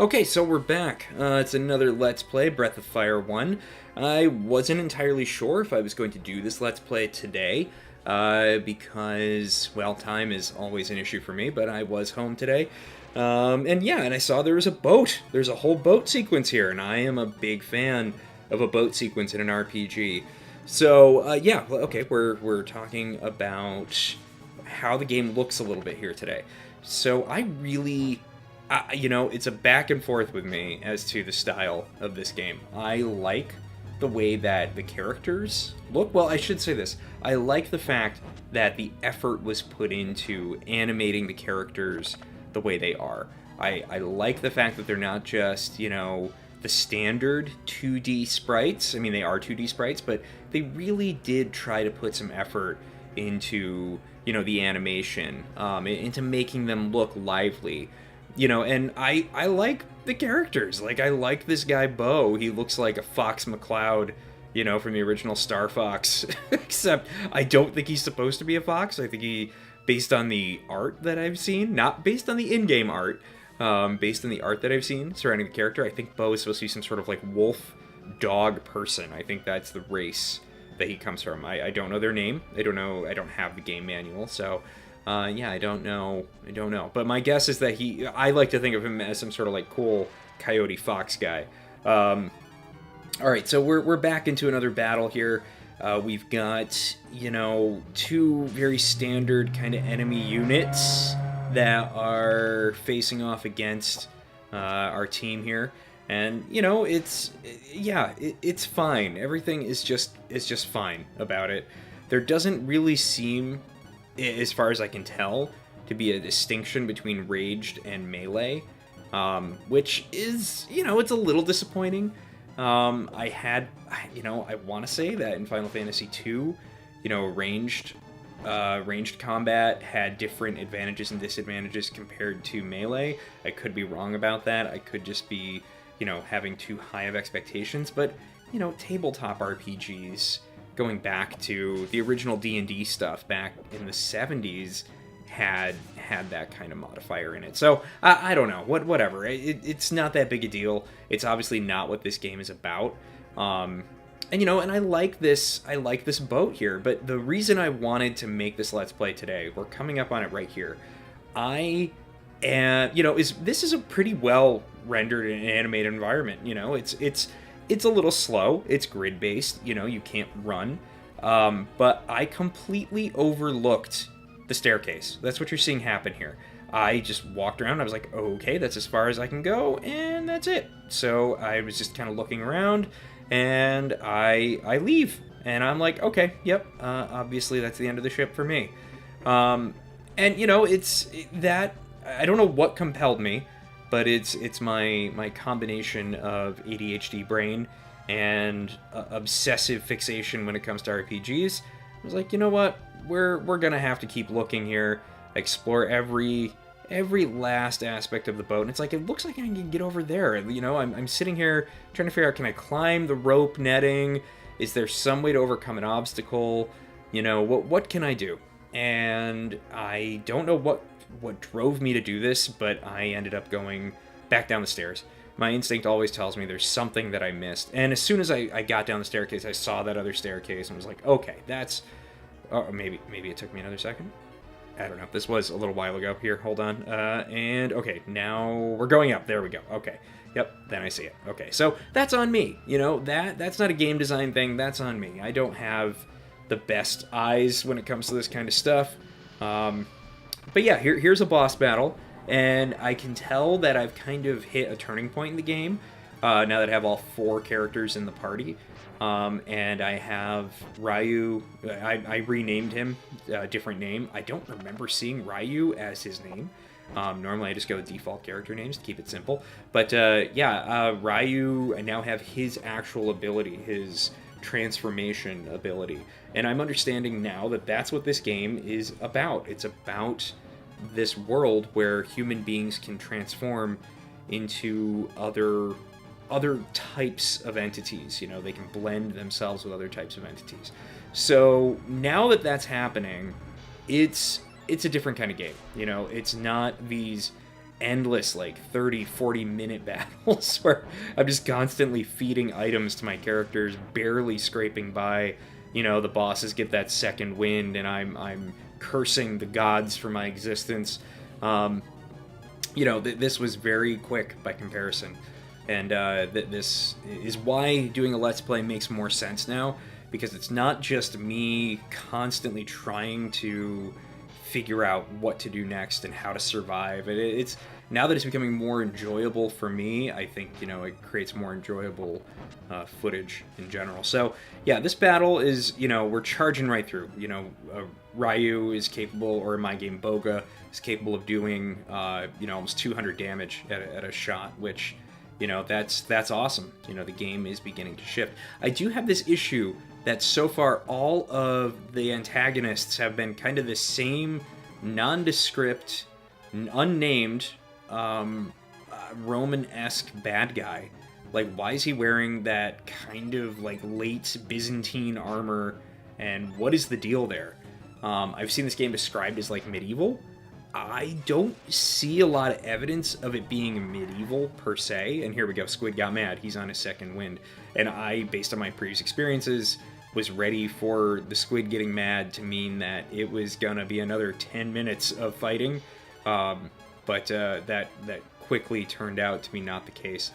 Okay, so we're back. It's another Let's Play, Breath of Fire 1. I wasn't entirely sure if I was going to do this Let's Play today, because, well, time is always an issue for me, but I was home today. And I saw there was a boat. There's a whole boat sequence here, and I am a big fan of a boat sequence in an RPG. So, okay, we're talking about how the game looks a little bit here today. So I really... it's a back and forth with me as to the style of this game. I like the way that the characters look. Well, I should say this. I like the fact that the effort was put into animating the characters the way they are. I like the fact that they're not just, the standard 2D sprites. I mean, they are 2D sprites, but they really did try to put some effort into, the animation, into making them look lively. And I like the characters. Like, I like this guy, Bo. He looks like a Fox McCloud, from the original Star Fox. Except, I don't think he's supposed to be a fox. I think based on the art that I've seen, not based on the in-game art, based on the art that I've seen surrounding the character, I think Bo is supposed to be some sort of, like, wolf dog person. I think that's the race that he comes from. I don't know their name. I don't have the game manual, so... I don't know. But my guess is that I like to think of him as some sort of, like, cool coyote fox guy. Alright, so we're back into another battle here. We've got, two very standard kind of enemy units that are facing off against our team here. And, it's fine. Everything is just fine about it. There doesn't really seem, as far as I can tell, to be a distinction between ranged and melee, which is, it's a little disappointing. I want to say that in Final Fantasy II, ranged combat had different advantages and disadvantages compared to melee. I could be wrong about that. I could just be, having too high of expectations, but, tabletop RPGs, going back to the original D&D stuff back in the 70s, had that kind of modifier in it. So I don't know, whatever. It's not that big a deal. It's obviously not what this game is about. And I like this boat here. But the reason I wanted to make this Let's Play today, we're coming up on it right here. This is a pretty well rendered and animated environment. It's a little slow. It's grid-based. You can't run. But I completely overlooked the staircase. That's what you're seeing happen here. I just walked around. I was like, okay, that's as far as I can go, and that's it. So I was just kind of looking around, and I leave. And I'm like, okay, yep, obviously that's the end of the ship for me. It's that... I don't know what compelled me, but it's my combination of ADHD brain and obsessive fixation when it comes to RPGs. I was like, you know what? We're gonna have to keep looking here, explore every last aspect of the boat. And it's like, it looks like I can get over there. I'm sitting here trying to figure out, can I climb the rope netting? Is there some way to overcome an obstacle? What can I do? And I don't know what drove me to do this, but I ended up going back down the stairs. My instinct always tells me there's something that I missed. And as soon as I got down the staircase, I saw that other staircase and was like, okay, that's... maybe it took me another second. I don't know. This was a little while ago. Here, hold on. And, okay, now we're going up. There we go. Okay. Yep, then I see it. Okay, so that's on me. That's not a game design thing. That's on me. I don't have the best eyes when it comes to this kind of stuff. But yeah, here's a boss battle. And I can tell that I've kind of hit a turning point in the game, now that I have all 4 characters in the party. And I have Ryu. I renamed him a different name. I don't remember seeing Ryu as his name. Normally I just go with default character names to keep it simple. But Ryu, I now have his actual ability, his transformation ability. And I'm understanding now that that's what this game is about. It's about this world where human beings can transform into other types of entities. They can blend themselves with other types of entities. So now that that's happening, it's a different kind of game. It's not these endless, like 30-40 minute battles where I'm just constantly feeding items to my characters, barely scraping by. The bosses get that second wind, and I'm cursing the gods for my existence. This was very quick by comparison, and this is why doing a Let's Play makes more sense now, because it's not just me constantly trying to figure out what to do next and how to survive. It's now that it's becoming more enjoyable for me. I think it creates more enjoyable footage in general. So yeah, this battle is we're charging right through. Ryu is capable, or in my game Boga is capable of doing almost 200 damage at a shot, which that's awesome. The game is beginning to shift. I do have this issue that so far all of the antagonists have been kind of the same nondescript, unnamed, Roman-esque bad guy. Like, why is he wearing that kind of like late Byzantine armor, and what is the deal there? I've seen this game described as like medieval. I don't see a lot of evidence of it being medieval per se, and here we go, Squid got mad, he's on his second wind. And I, based on my previous experiences, was ready for the Squid getting mad to mean that it was gonna be another 10 minutes of fighting, but that quickly turned out to be not the case.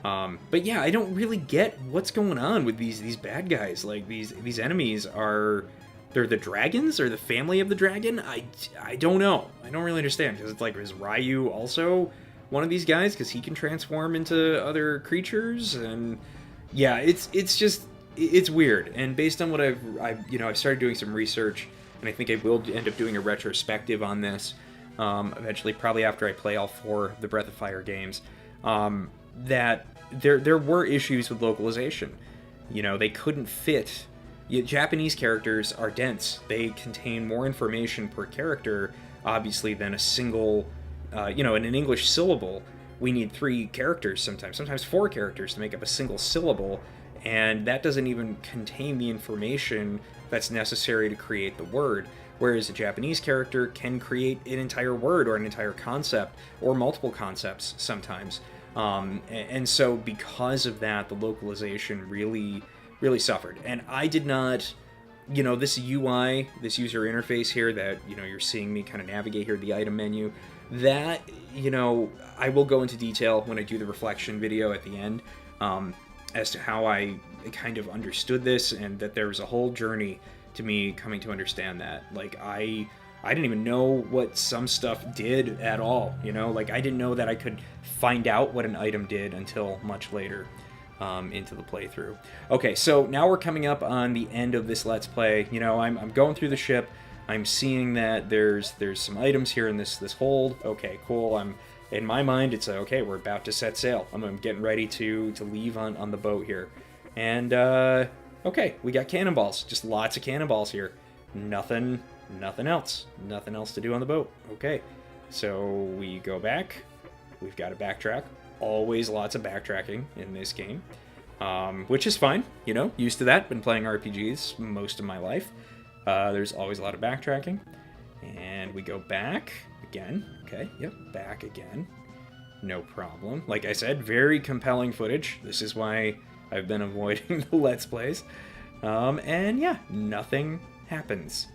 But yeah, I don't really get what's going on with these bad guys. Like, these enemies are... They're the dragons, or the family of the dragon? I don't know. I don't really understand, because it's like, is Ryu also one of these guys? Because he can transform into other creatures, and yeah, it's weird. And based on what I've started doing some research, and I think I will end up doing a retrospective on this eventually, probably after I play all 4 of the Breath of Fire games, that there were issues with localization. They couldn't fit... Japanese characters are dense. They contain more information per character, obviously, than a single, in an English syllable. We need 3 characters sometimes 4 characters to make up a single syllable, and that doesn't even contain the information that's necessary to create the word. Whereas a Japanese character can create an entire word, or an entire concept, or multiple concepts sometimes. And so because of that, the localization really suffered. And I did not, this UI, this user interface here that, you're seeing me kind of navigate here, the item menu, that, I will go into detail when I do the reflection video at the end, as to how I kind of understood this, and that there was a whole journey to me coming to understand that. Like, I didn't even know what some stuff did at all, like, I didn't know that I could find out what an item did until much later. Into the playthrough. Okay, so now we're coming up on the end of this Let's Play. I'm going through the ship. I'm seeing that there's some items here in this hold. Okay, cool. In my mind, it's okay, we're about to set sail. I'm getting ready to leave on the boat here. And, okay, we got cannonballs. Just lots of cannonballs here. Nothing else. Nothing else to do on the boat. Okay, so we go back. We've got to backtrack. Always lots of backtracking in this game, which is fine, used to that. Been playing RPGs most of my life. There's always a lot of backtracking. And we go back again. Okay, yep, back again. No problem. Like I said, very compelling footage. This is why I've been avoiding the Let's Plays. And yeah, nothing happens.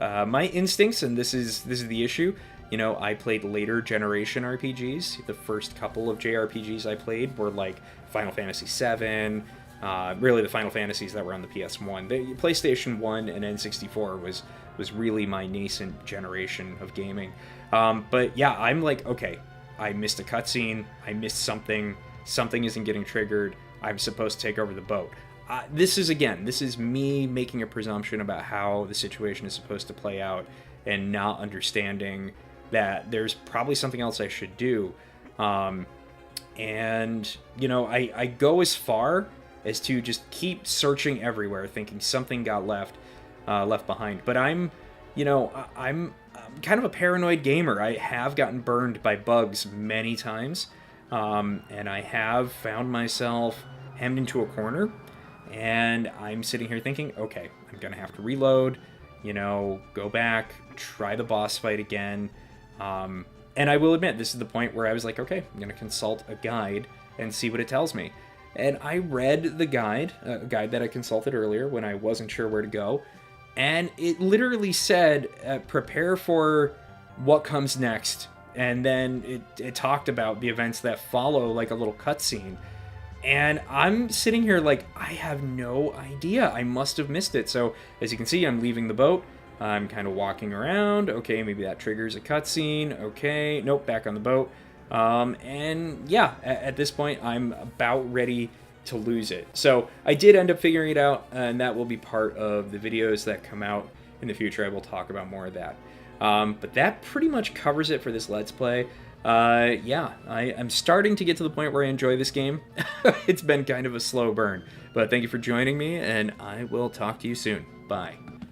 My instincts, and this is the issue, I played later generation RPGs. The first couple of JRPGs I played were like Final Fantasy VII, really the Final Fantasies that were on the PS1. The PlayStation 1 and N64 was really my nascent generation of gaming. But yeah, I'm like, okay, I missed a cutscene, I missed something isn't getting triggered, I'm supposed to take over the boat. This is me making a presumption about how the situation is supposed to play out, and not understanding that there's probably something else I should do. And, I go as far as to just keep searching everywhere, thinking something got left behind. But I'm kind of a paranoid gamer. I have gotten burned by bugs many times, and I have found myself hemmed into a corner, and I'm sitting here thinking, okay, I'm gonna have to reload, go back, try the boss fight again. And I will admit, this is the point where I was like, okay, I'm going to consult a guide and see what it tells me. And I read the guide, a guide that I consulted earlier when I wasn't sure where to go. And it literally said, prepare for what comes next. And then it talked about the events that follow, like a little cutscene. And I'm sitting here like, I have no idea. I must have missed it. So as you can see, I'm leaving the boat. I'm kind of walking around. Okay, maybe that triggers a cutscene. Okay, nope, back on the boat. And yeah, at this point, I'm about ready to lose it. So I did end up figuring it out, and that will be part of the videos that come out in the future. I will talk about more of that. But that pretty much covers it for this Let's Play. Yeah, I'm starting to get to the point where I enjoy this game. It's been kind of a slow burn. But thank you for joining me, and I will talk to you soon. Bye.